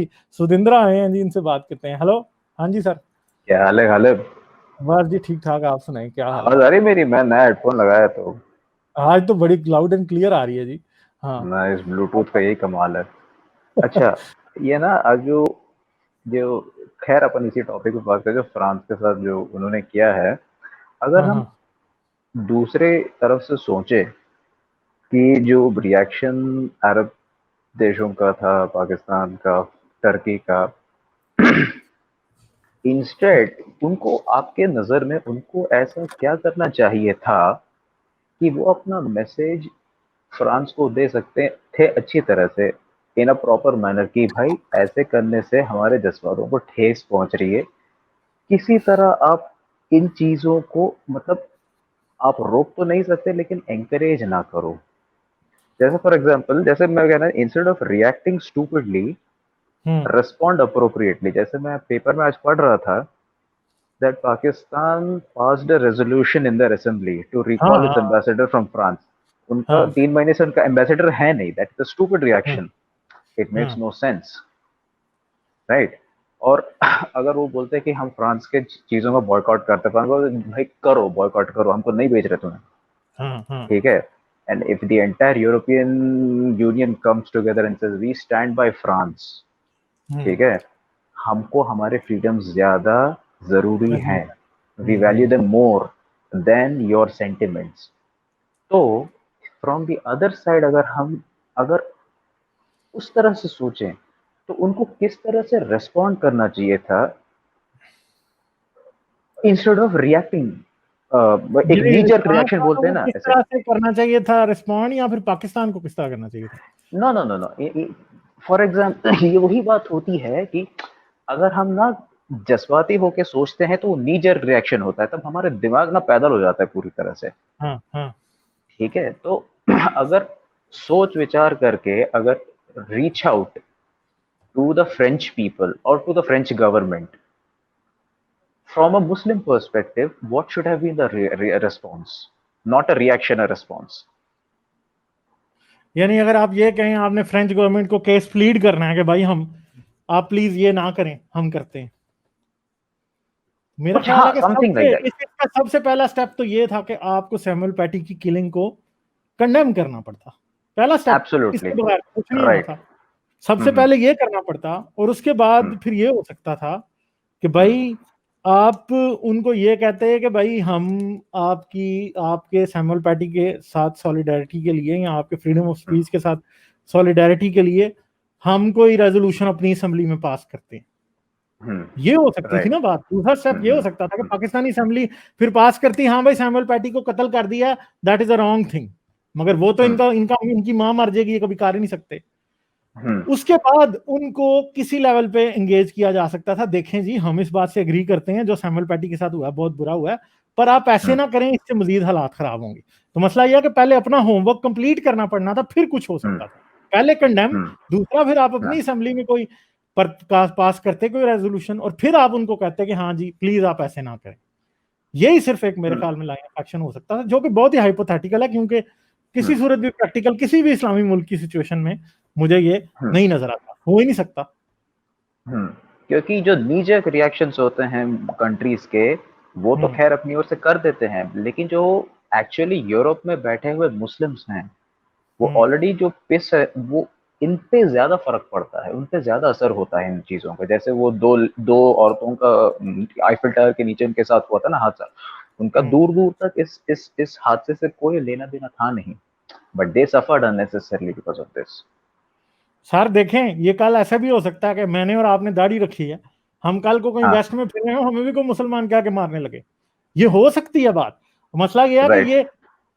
सुधिंद्रा आए हैं जी, इनसे बात करते हैं। हेलो, हाँ जी सर। क्या हाल है गालिब? बस जी ठीक ठाक, आप सुनाएं क्या हाल है? आवाज आ रही मेरी? मैं नया हेडफोन लगाया तो आज तो बड़ी लाउड एंड क्लियर आ रही है जी। हाँ। ना, इस ब्लूटूथ का यही कमाल है। अच्छा, ये ना आज जो जो खैर अपन इसी टॉपिक पे बात करें, जो फ्रांस के साथ जो उन्होंने किया है, अगर हाँ हम हाँ दूसरे तरफ से सोचे कि जो रिएक्शन अरब देशों का था, पाकिस्तान का, टर्की का, इंस्टेड उनको आपके नजर में उनको ऐसा क्या करना चाहिए था कि वो अपना मैसेज फ्रांस को दे सकते थे अच्छी तरह से, इन अ प्रॉपर मैनर, कि भाई ऐसे करने से हमारे जज्बातों को ठेस पहुंच रही है, किसी तरह आप इन चीजों को, मतलब आप रोक तो नहीं सकते लेकिन एंकरेज ना करो। जैसे फॉर एग्जांपल, जैसे मैं कहना, instead of reacting stupidly, hmm respond appropriately. जैसे मैं पेपर में आज पढ़ रहा था that Pakistan passed a resolution in their assembly to हाँ recall its हाँ ambassador from France. उनका हाँ 3 महीने से उनका एम्बेसडर है नहीं। दैट इज अ स्टूपिड हाँ रिएक्शन। इट मेक्स हाँ नो सेंस, राइट? और अगर वो बोलते हैं कि हम फ्रांस के चीजों का बॉयकॉट करते हैं, भाई करो, बॉयकॉट करो, हमको नहीं बेच रहे तुम्हें, हाँ हाँ ठीक है? And if the entire European Union comes together and says we stand by France, hmm ठीक है, हमको हमारे फ्रीडम ज्यादा जरूरी हम्म हैं, we value them more than your sentiments. तो फ्रॉम द अदर साइड, अगर उस तरह से सोचें तो उनको किस तरह से रेस्पॉन्ड करना चाहिए था, इंस्टेड ऑफ रिएक्टिंग। एक ये नीजर फ्रांस रिएक्शन बोलते वालों हैं को ना किस ऐसे। तरह से करना चाहिए था रिस्पॉन्ड, या फिर पाकिस्तान को किस तरह करना चाहिए था? No no no no, for example ये वही बात होती है कि अगर हम ना जज्बाती होके सोचते हैं तो वो नीजर रिएक्शन होता है, तब हमारे दिमाग ना पैदल हो जाता है पूरी तरह से, हाँ हाँ ठीक है? तो अगर सोच विचार करके, अगर reach out to the French people और to the French government from a Muslim perspective, what should have been the response? Not a reaction, a response. यानी अगर आप ये कहें आपने फ्रेंच गवर्नमेंट को केस प्लीड करना है कि भाई हम, आप प्लीज ये ना करें, हम करते हैं। मेरा कुछ, ख्याल है हाँ, कि समथिंग लाइक सबसे दैट। इसका सबसे पहला स्टेप तो ये था कि आपको सैमुअल पैटी की किलिंग को कंडेम करना पड़ता। पहला स्टेप, एब्सोल्युटली इसके बगैर कुछ नहीं होना राइट। था। सबसे पहले ये करना पड़ता, और उसके बाद फिर ये हो सकता था कि भाई आप उनको ये कहते हैं कि भाई हम आपके सैमुअल पैटी के साथ सॉलिडारिटी के लिए, या आपके फ्रीडम ऑफ स्पीच के साथ सॉलिडारिटी के लिए हम कोई रेजोल्यूशन अपनी असेंबली में पास करते हैं। ये हो सकती थी राइट। ना बात। दूसरा स्टेप ये हो सकता था कि पाकिस्तानी असेंबली फिर पास करती, हाँ भाई सैमुअल पैटी को कत्ल कर दिया, that is a wrong thing, मगर वो तो इनका इनका इनकी मां मर जाएगी, ये कभी कर ही नहीं सकते। उसके बाद उनको किसी लेवल पे एंगेज किया जा सकता था, देखें जी हम इस बात से एग्री करते हैं जो सैमुअल पैटी के साथ हुआ है बहुत बुरा हुआ है, पर आप ऐसे ना करें, इससे मजीद हालात खराब होंगे। तो मसला यह कि पहले अपना होमवर्क कंप्लीट करना पड़ना था, फिर कुछ हो सकता था। पहले कंडेम, दूसरा फिर आप अपनी असेंबली में कोई पर पास करते कोई रेजोल्यूशन, और फिर आप उनको कहते कि हाँ जी प्लीज आप ऐसे ना करें। यही सिर्फ एक मेरे ख्याल में लाइन ऑफ एक्शन हो सकता था, जो कि बहुत ही हाइपोथेटिकल है, क्योंकि किसी सूरत भी प्रैक्टिकल किसी भी इस्लामी मुल्क की सिचुएशन में मुझे ये नहीं नजर आता, हो ही नहीं सकता। क्योंकि जो नीजक रिएक्शंस होते हैं कंट्रीज के, वो तो हम्म खैर अपनी ओर से कर देते हैं, लेकिन जो एक्चुअली यूरोप में बैठे हुए मुस्लिम्स हैं, वो हम्म ऑलरेडी जो पिस है, वो इन पे ज्यादा फर्क पड़ता है, उन पे ज्यादा असर होता है इन चीजों का। जैसे वो दो दो औरतों का आईफिल टावर के नीचे उनके साथ हुआ था ना हादसा, उनका हम्म दूर दूर तक इस हादसे से कोई लेना देना था नहीं, but they suffered unnecessarily because of this. Sir देखें, ये कल ऐसा भी हो सकता है कि मैंने और आपने दाढ़ी रखी है, हम कल को कहीं हाँ, वेस्ट में फिर रहे हो, हमें भी कोई मुसलमान क्या के मारने लगे। ये हो सकती है बात। मसला ये है कि राइट। ये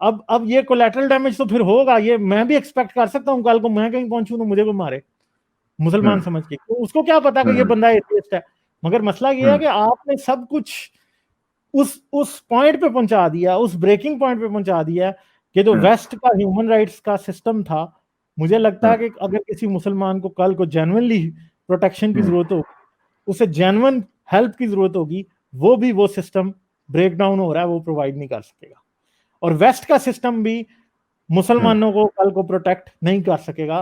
अब ये कोलेटरल डैमेज तो फिर होगा, ये मैं भी एक्सपेक्ट कर सकता हूँ कल को मैं कहीं पहुंचूं तो मुझे कोई मारे मुसलमान समझ के, तो उसको क्या पता कि ये बंदा एथियस्ट है। मगर मसला ये है कि आपने सब कुछ उस पॉइंट पे पहुंचा दिया, उस ब्रेकिंग पॉइंट पे पहुंचा दिया कि जो वेस्ट का ह्यूमन राइट्स का सिस्टम था, मुझे लगता है कि अगर किसी मुसलमान को कल को जेन्युइनली प्रोटेक्शन की जरूरत होगी, उसे जेन्युइन हेल्प की जरूरत होगी, वो सिस्टम ब्रेक डाउन हो रहा है, वो प्रोवाइड नहीं कर सकेगा। और वेस्ट का सिस्टम भी मुसलमानों को कल को प्रोटेक्ट नहीं कर सकेगा।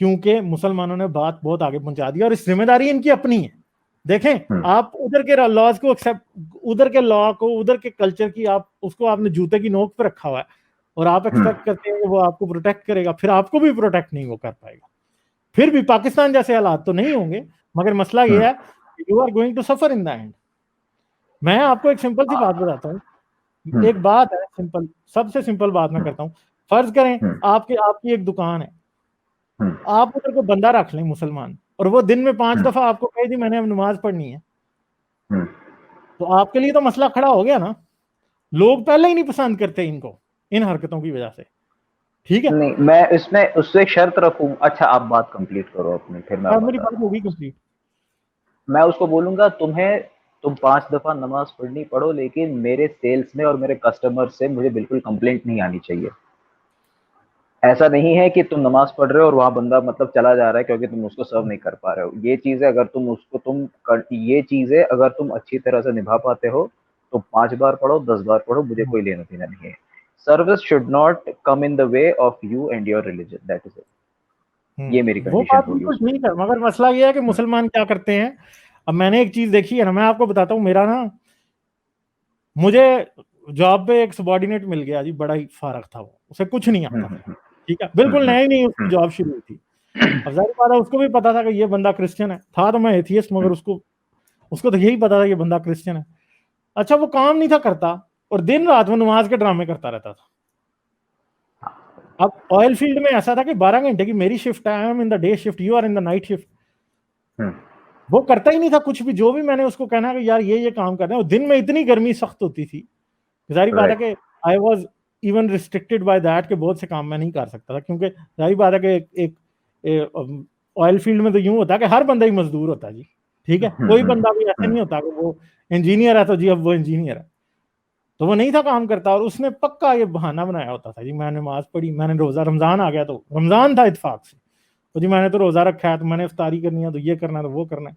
क्योंकि मुसलमानों ने बात बहुत आगे पहुंचा दी और इस जिम्मेदारी इनकी अपनी है। देखें, आप उधर के लॉज को एक्सेप्ट, उधर के लॉ को, उधर के कल्चर की आप उसको आपने जूते की नोक पे रखा हुआ है और आप एक्सपेक्ट करते हैं कि वो आपको प्रोटेक्ट करेगा, फिर आपको भी प्रोटेक्ट नहीं वो कर पाएगा। फिर भी पाकिस्तान जैसे हालात तो नहीं होंगे, मगर मसला ये है you are going to suffer in the end. मैं आपको एक सिंपल सी बात बताता हूँ, एक बात है सिंपल, सबसे सिंपल बात मैं करता हूँ। फर्ज करें आपकी एक दुकान है, आप उधर को बंदा रख लें मुसलमान, और वो दिन में 5 दफा आपको कहे दी मैंने अब नमाज पढ़नी है, तो आपके लिए तो मसला खड़ा हो गया ना। लोग पहले ही नहीं पसंद करते इनको, इन हरकतों की वजह से। ठीक है, नहीं, मैं इसमें उससे शर्त रखूं। अच्छा, आप बात कंप्लीट करो अपनी, फिर मैं मेरी बता बात रहा हूँ। होगी कंप्लीट। मैं उसको बोलूंगा तुम 5 दफा नमाज पढ़नी पड़ो, लेकिन मेरे सेल्स में और मेरे कस्टमर से मुझे बिल्कुल कंप्लेंट नहीं आनी चाहिए। ऐसा नहीं है कि तुम नमाज पढ़ रहे हो और वहां बंदा मतलब चला जा रहा है क्योंकि तुम उसको सर्व नहीं कर पा रहे हो। ये चीजें अगर तुम उसको ये चीजें अगर तुम अच्छी तरह से निभा पाते हो तो 5 बार पढ़ो, 10 बार पढ़ो, मुझे कोई लेना देना नहीं है। Service should not come in the way of you and your religion, that is it. ये मेरी वो कंडीशन बात होगी बिल्कुल उसमें। ठीक है, मगर मसला ये है कि मुसलमान क्या करते हैं। अब मैंने एक चीज देखी है ना, मैं आपको बताता हूँ। मेरा ना, मुझे जॉब पे एक सबॉर्डिनेट मिल गया जी, बड़ा ही फारक था वो, उसे कुछ नहीं आता था। ठीक है, बिल्कुल नया ही नहीं उसकी जॉब शुरू हुई थी। अब जाहिर बात है उसको भी पता था कि ये बंदा क्रिश्चियन है, था तो मैं एथियस्ट, मगर उसको उसको तो यही पता था कि बंदा क्रिश्चियन है। अच्छा, वो काम नहीं था करता और दिन रात वो नमाज के ड्रामे करता रहता था। अब ऑयल फील्ड में ऐसा था कि 12 घंटे की मेरी शिफ्ट है, I am in the day shift, you are in the night shift. वो करता ही नहीं था कुछ भी, जो भी मैंने उसको कहना कि यार ये काम करना है। दिन में इतनी गर्मी सख्त होती थी, जाहिर बात है कि I was even restricted by that, के बहुत से काम मैं नहीं कर सकता था, क्योंकि जाहिर बात है कि एक ऑयल फील्ड में तो यूं होता है कि हर बंदा ही मजदूर होता है जी। ठीक है, कोई बंदा भी ऐसा नहीं होता कि वो इंजीनियर है तो जी अब वो इंजीनियर है। तो वो नहीं था काम करता, और उसने पक्का ये बहाना बनाया होता था जी, मैंने नमाज पढ़ी, मैंने रोजा, रमजान आ गया तो रमजान था इत्तेफाक से, तो जी मैंने तो रोजा रखा है, तो मैंने इफ्तारी करनी है, तो ये करना है, तो वो करना है।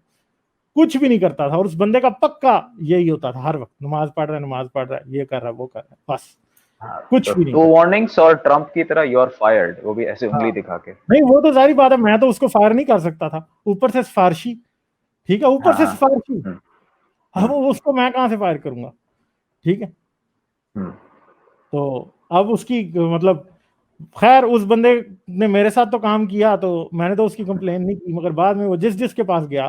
कुछ भी नहीं करता था, और उस बंदे का पक्का यही होता था हर वक्त, नमाज पढ़ रहा है, ये कर रहा है, वो कर रहा है, बस कुछ भी नहीं तो करता। वार्निंग्स और ट्रम्प की तरह यू आर फायर्ड, वो भी ऐसे हाँ, उंगली दिखा के। नहीं वो तो जाहिर बात है, मैं तो उसको फायर नहीं कर सकता था, ऊपर से सिफारशी। ठीक है, ऊपर से हाँ। सिफारशी, अब उसको मैं कहां से फायर करूंगा। ठीक है, तो अब उसकी मतलब, खैर उस बंदे ने मेरे साथ तो काम किया, तो मैंने तो उसकी कंप्लेन नहीं की, मगर बाद में वो जिस जिसके पास गया,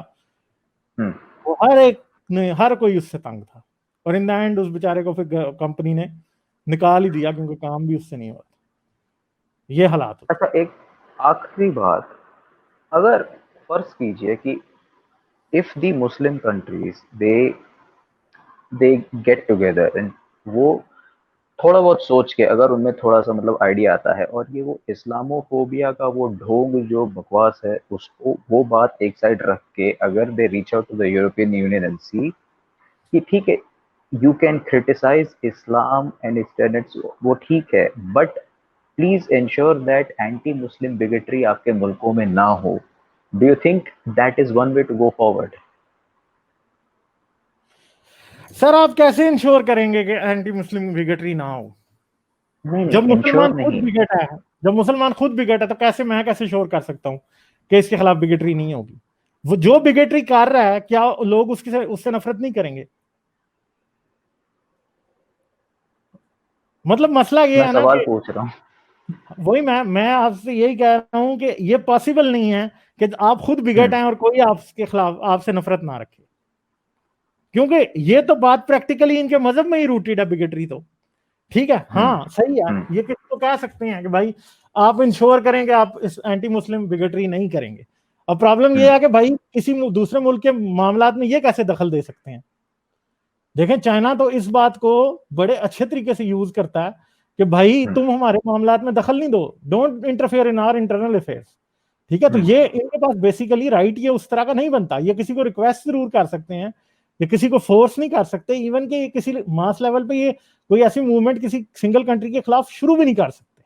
वो हर एक ने, हर कोई उससे तंग था, और इन द एंड उस बेचारे को फिर कंपनी ने निकाल ही दिया, क्योंकि काम भी उससे नहीं हुआ। ये हालात होते। अच्छा, एक आखिरी बात, अगर फर्ज कीजिए कि if the Muslim countries they get together and वो थोड़ा बहुत सोच के, अगर उनमें थोड़ा सा मतलब आइडिया आता है और ये वो इस्लामोफोबिया का वो ढोंग जो बकवास है उसको, वो बात एक साइड रख के, अगर they reach out to the European Union and see कि ठीक है, you can criticise Islam and its tenets, वो ठीक है, but please ensure that anti Muslim bigotry आपके मुल्कों में ना हो। Do you think that is one way to go forward? Sir, आप कैसे इंश्योर करेंगे कि एंटी मुस्लिम बिगेटरी ना हो? नहीं जब नहीं, मुसलमान इंश्योर खुद नहीं। बिगट है, जब मुसलमान खुद बिगट है, तो कैसे मैं कैसे श्योर कर सकता हूँ कि इसके खिलाफ बिगेटरी नहीं होगी? वो जो बिगेटरी कर रहा है, क्या लोग उससे नफरत नहीं करेंगे? मतलब मसला ये मैं है ना सवाल कि पूछ रहा हूँ। वही मैं आपसे यही कह रहा हूं कि ये पॉसिबल नहीं है कि आप खुद बिगट आए और कोई आपके खिलाफ, आपसे नफरत ना रखे, क्योंकि ये तो बात प्रैक्टिकली इनके मजहब में ही रूटेड है बिगेटरी तो। ठीक है, हाँ सही है, ये किसी को कह सकते हैं कि भाई आप इंश्योर करें कि आप इस एंटी मुस्लिम बिगेटरी नहीं करेंगे। अब प्रॉब्लम ये है कि भाई किसी दूसरे मुल्क के मामलात में ये कैसे दखल दे सकते हैं? देखें, चाइना तो इस बात को बड़े अच्छे तरीके से यूज करता है कि भाई तुम हमारे मामलात में दखल नहीं दो, don't interfere in our internal affairs. ठीक है, तो ये इनके पास बेसिकली राइट ये उस तरह का नहीं बनता। ये किसी को रिक्वेस्ट जरूर कर सकते हैं, ये किसी को फोर्स नहीं कर सकते, इवन कि किसी मास लेवल पे ये कोई ऐसी मूवमेंट किसी सिंगल कंट्री के खिलाफ शुरू भी नहीं कर सकते,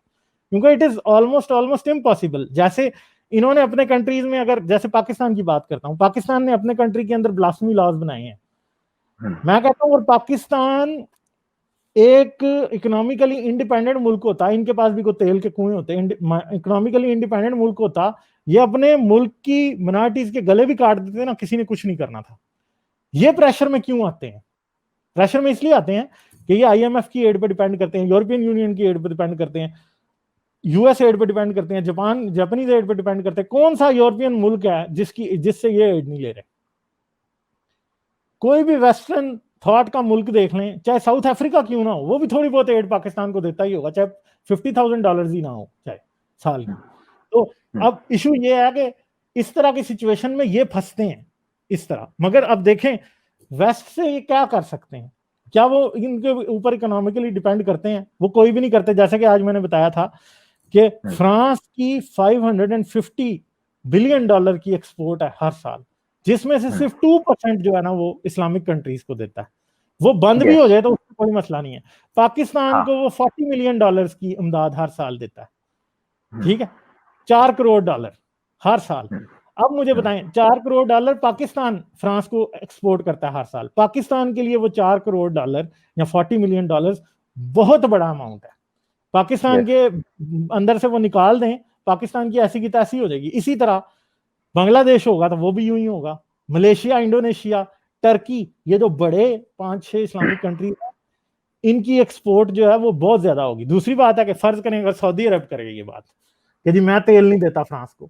क्योंकि it is almost almost impossible. जैसे इन्होंने अपने कंट्रीज में, अगर जैसे पाकिस्तान की बात करता हूँ, पाकिस्तान ने अपने कंट्री के अंदर ब्लास्फेमी लॉज बनाए हैं। मैं कहता हूँ और पाकिस्तान एक इकोनॉमिकली इंडिपेंडेंट मुल्क होता, इनके पास भी कोई तेल के कुएं होते, इकोनॉमिकली इंडिपेंडेंट मुल्क होता, ये अपने मुल्क की मिनॉरिटीज के गले भी काट देते ना, किसी ने कुछ नहीं करना था। ये प्रेशर में क्यों आते हैं? प्रेशर में इसलिए आते हैं कि ये IMF की एड पे डिपेंड करते हैं, यूरोपियन यूनियन की एड पे डिपेंड करते हैं, US एड पे डिपेंड करते हैं, जापानीज एड पे डिपेंड करते हैं। कौन सा यूरोपियन मुल्क है जिससे ये एड नहीं ले रहे? कोई भी वेस्टर्न थॉट का मुल्क देख लें, चाहे साउथ अफ्रीका क्यों ना हो, वो भी थोड़ी बहुत एड पाकिस्तान को देता ही होगा, चाहे $50,000 ही ना हो चाहे साल की। तो अब इशू ये है कि इस तरह की सिचुएशन में ये फंसते हैं इस तरह। मगर अब देखें वेस्ट से ये क्या कर सकते हैं? क्या वो इनके ऊपर इकोनॉमिकली डिपेंड करते हैं? वो कोई भी नहीं करते। जैसे कि आज मैंने बताया था कि फ्रांस की $550 बिलियन की एक्सपोर्ट है हर साल, जिसमें से सिर्फ 2% जो है ना वो इस्लामिक कंट्रीज को देता है। वो बंद भी हो जाए तो उसका कोई मसला नहीं है। पाकिस्तान को वो $40 मिलियन की इमदाद हर साल देता है, ठीक है, $4 करोड़ हर साल। अब मुझे बताएं, $4 करोड़ पाकिस्तान फ्रांस को एक्सपोर्ट करता है हर साल। पाकिस्तान के लिए वो $4 करोड़ या $40 मिलियन बहुत बड़ा अमाउंट है। पाकिस्तान के अंदर से वो निकाल दें, पाकिस्तान की ऐसी की तैसी हो जाएगी। इसी तरह बांग्लादेश होगा तो वो भी यूं ही होगा। मलेशिया, इंडोनेशिया, टर्की, ये जो बड़े 5-6 इस्लामिक कंट्री है, इनकी एक्सपोर्ट जो है वो बहुत ज्यादा होगी। दूसरी बात है कि फर्ज करें अगर सऊदी अरब करेगा ये बात कि जी मैं तेल नहीं देता फ्रांस को,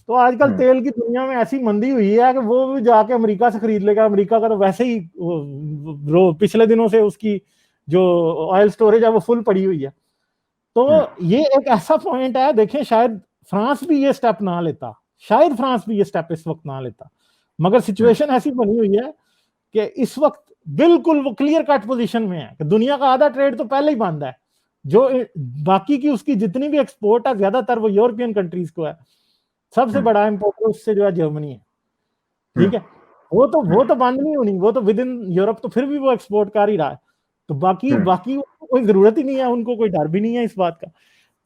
तो आजकल तेल की दुनिया में ऐसी मंदी हुई है कि वो भी जाके अमेरिका से खरीद लेगा। अमेरिका का तो वैसे ही पिछले दिनों से उसकी जो ऑयल स्टोरेज है वो फुल पड़ी हुई है। तो ये एक ऐसा पॉइंट है, देखें शायद फ्रांस भी ये स्टेप ना लेता, शायद फ्रांस भी ये स्टेप इस वक्त ना लेता, मगर सिचुएशन ऐसी बनी हुई है कि इस वक्त बिल्कुल वो क्लियर कट पोजीशन में है कि दुनिया का आधा ट्रेड तो पहले ही बंद है। जो बाकी की उसकी जितनी भी एक्सपोर्ट है ज्यादातर वो यूरोपियन कंट्रीज को है। सबसे बड़ा इंपोर्टर उससे जो है जर्मनी है, ठीक है। वो तो बंद नहीं होनी, वो तो विद इन यूरोप तो फिर भी वो एक्सपोर्ट कर ही रहा है। तो बाकी कोई जरूरत ही नहीं है, उनको कोई डर भी नहीं है इस बात का।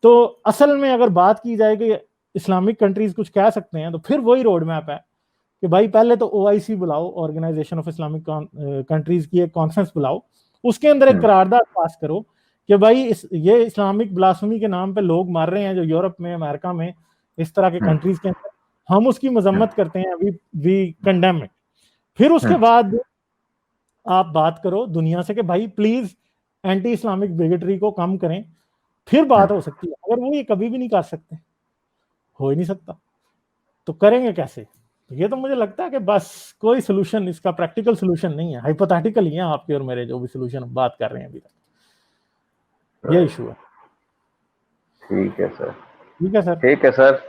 तो असल में अगर बात की जाए कि इस्लामिक कंट्रीज कुछ कह सकते हैं, तो फिर वही रोड मैप है कि भाई पहले तो OIC बुलाओ, ऑर्गेनाइजेशन ऑफ इस्लामिक कंट्रीज की एक कॉन्फ्रेंस बुलाओ, उसके अंदर एक करारदाद पास करो कि भाई ये इस्लामिक ब्लास्फेमी के नाम पे लोग मार रहे हैं जो यूरोप में, अमेरिका में, इस तरह के कंट्रीज के अंदर, हम उसकी मजम्मत करते हैं, वी कंडेम इट। फिर उसके बाद आप बात करो दुनिया से कि भाई प्लीज एंटी इस्लामिक बिगेटरी को कम करें, फिर बात हो सकती है। अगर वो ये कभी भी नहीं कर सकते, हो ही नहीं सकता, तो करेंगे कैसे? तो ये तो मुझे लगता है कि बस कोई सोल्यूशन इसका प्रैक्टिकल सोल्यूशन नहीं है, हाइपोथेटिकल ही है आपके और मेरे जो भी सोल्यूशन बात कर रहे हैं अभी तक। ये इशू है। ठीक है सर, ठीक है सर, ठीक है सर।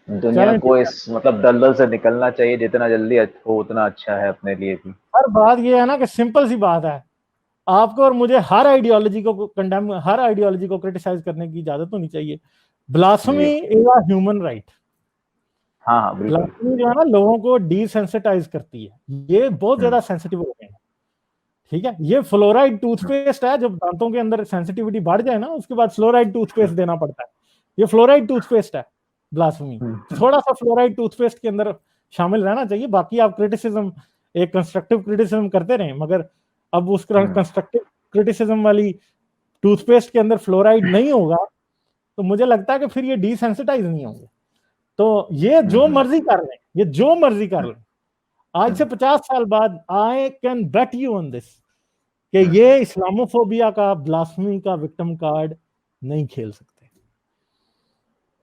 दुनिया को इस मतलब दलदल से निकलना चाहिए, जितना जल्दी हो उतना अच्छा है अपने लिए भी। हर बात ये है ना कि सिंपल सी बात है, आपको और मुझे हर आइडियोलॉजी को कंडेम, हर आइडियोलॉजी को क्रिटिसाइज करने की इजाजत होनी चाहिए। Blasphemy is a human right. हाँ बिल्कुल। ब्लास्फेमी जो है ना लोगों को डिसेंसिटाइज करती है, ये बहुत ज्यादा सेंसिटिव हो गए हैं, ठीक है। ये फ्लोराइड टूथपेस्ट है, जब दांतों के अंदर सेंसिटिविटी बढ़ जाए ना उसके बाद फ्लोराइड टूथपेस्ट देना पड़ता है। ये फ्लोराइड टूथपेस्ट है ब्लास्फेमी। थोड़ा सा फ्लोराइड टूथपेस्ट के अंदर शामिल रहना चाहिए। बाकी आप क्रिटिसिज्म, एक कंस्ट्रक्टिव क्रिटिसिज्म करते रहे, मगर अब उस कंस्ट्रक्टिव क्रिटिसिज्म वाली टूथपेस्ट के अंदर फ्लोराइड नहीं होगा तो मुझे लगता है कि फिर ये डिसेंसिटाइज नहीं होंगे। तो ये जो मर्जी कर लें, ये जो मर्जी कर लें, आज से 50 साल बाद I can bet you on this कि ये इस्लामोफोबिया का, ब्लास्फेमी का विक्टिम कार्ड नहीं खेल सकते।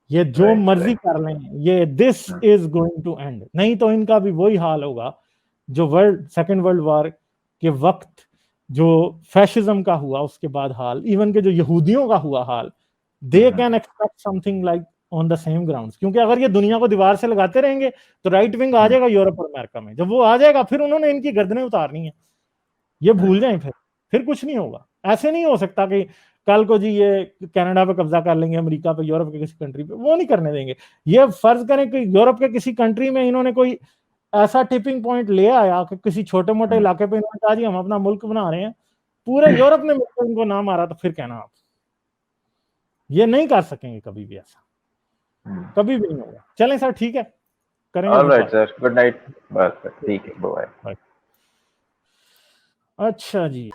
ये जो मर्जी कर लें, ये this is going to end. नहीं तो इनका भी वही हाल होगा जो सेकेंड वर्ल्ड वॉर के वक्त जो फैशिज्म का हुआ, उसके बाद हाल, इवन के जो यहूदियों का हुआ हाल, they can expect something like on the same grounds. क्योंकि अगर ये दुनिया को दीवार से लगाते रहेंगे तो राइट विंग आ जाएगा यूरोप और अमेरिका में। जब वो आ जाएगा फिर उन्होंने इनकी गर्दनें उतारनी है, ये भूल जाएं। फिर कुछ नहीं होगा। ऐसे नहीं हो सकता कि कल को जी ये कनाडा पे कब्जा कर लेंगे, अमेरिका पे, यूरोप के किसी कंट्री पे, वो नहीं करने देंगे। ये फर्ज करें कि यूरोप के किसी कंट्री में इन्होंने कोई ऐसा टिपिंग पॉइंट ले आया कि किसी छोटे मोटे इलाके पे इन्होंने कहा जी हम अपना मुल्क बना रहे हैं, पूरे यूरोप ने मिलकर इनको ना मारा, तो फिर कहना आप ये नहीं कर सकेंगे कभी भी, ऐसा कभी भी नहीं होगा। चलें सर, ठीक है, करेंगे। Alright sir, good night. बस ठीक है, बाय। अच्छा जी।